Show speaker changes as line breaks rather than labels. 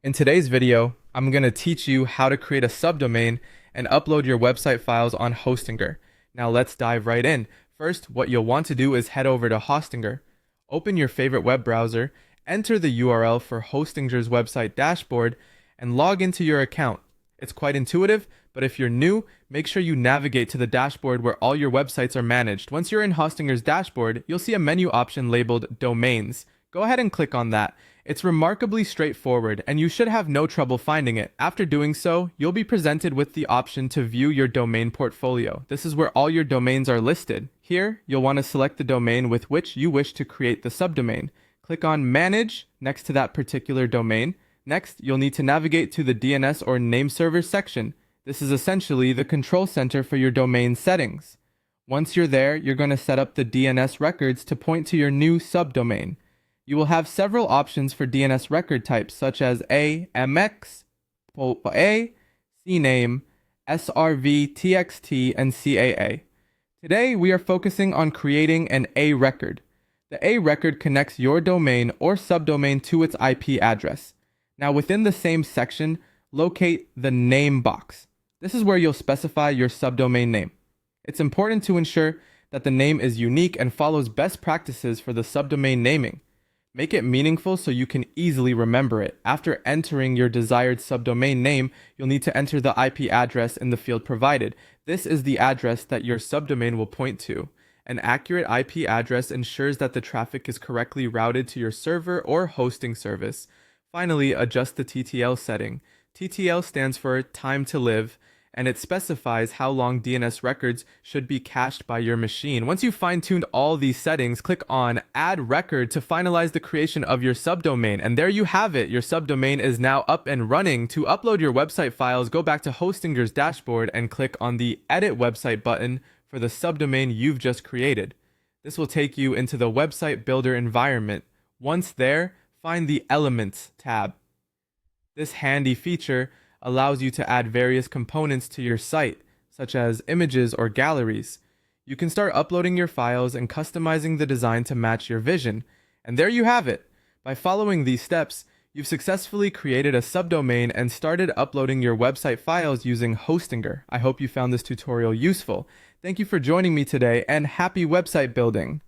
In today's video, I'm going to teach you how to create a subdomain and upload your website files on Hostinger. Now let's dive right in. First, what you'll want to do is head over to Hostinger. Open your favorite web browser, enter the URL for Hostinger's website dashboard, and log into your account. It's quite intuitive, but if you're new, make sure you navigate to the dashboard where all your websites are managed. Once you're in Hostinger's dashboard, you'll see a menu option labeled Domains. Go ahead and click on that. It's remarkably straightforward, and you should have no trouble finding it. After doing so, you'll be presented with the option to view your domain portfolio. This is where all your domains are listed. Here, you'll want to select the domain with which you wish to create the subdomain. Click on Manage next to that particular domain. Next, you'll need to navigate to the DNS or name server section. This is essentially the control center for your domain settings. Once you're there, you're going to set up the DNS records to point to your new subdomain. You will have several options for DNS record types such as A, MX, A, CNAME, SRV, TXT, and CAA. Today, we are focusing on creating an A record. The A record connects your domain or subdomain to its IP address. Now, within the same section, locate the name box. This is where you'll specify your subdomain name. It's important to ensure that the name is unique and follows best practices for the subdomain naming. Make it meaningful so you can easily remember it. After entering your desired subdomain name, you'll need to enter the IP address in the field provided. This is the address that your subdomain will point to. An accurate IP address ensures that the traffic is correctly routed to your server or hosting service. Finally, adjust the TTL setting. TTL stands for time to live, and it specifies how long DNS records should be cached by your machine. Once you've fine-tuned all these settings, click on Add Record to finalize the creation of your subdomain. And there you have it. Your subdomain is now up and running. To upload your website files, go back to Hostinger's dashboard and click on the Edit Website button for the subdomain you've just created. This will take you into the website builder environment. Once there, find the Elements tab. This handy feature allows you to add various components to your site, such as images or galleries. You can start uploading your files and customizing the design to match your vision. And there you have it. By following these steps, you've successfully created a subdomain and started uploading your website files using Hostinger. I hope you found this tutorial useful. Thank you for joining me today, and happy website building!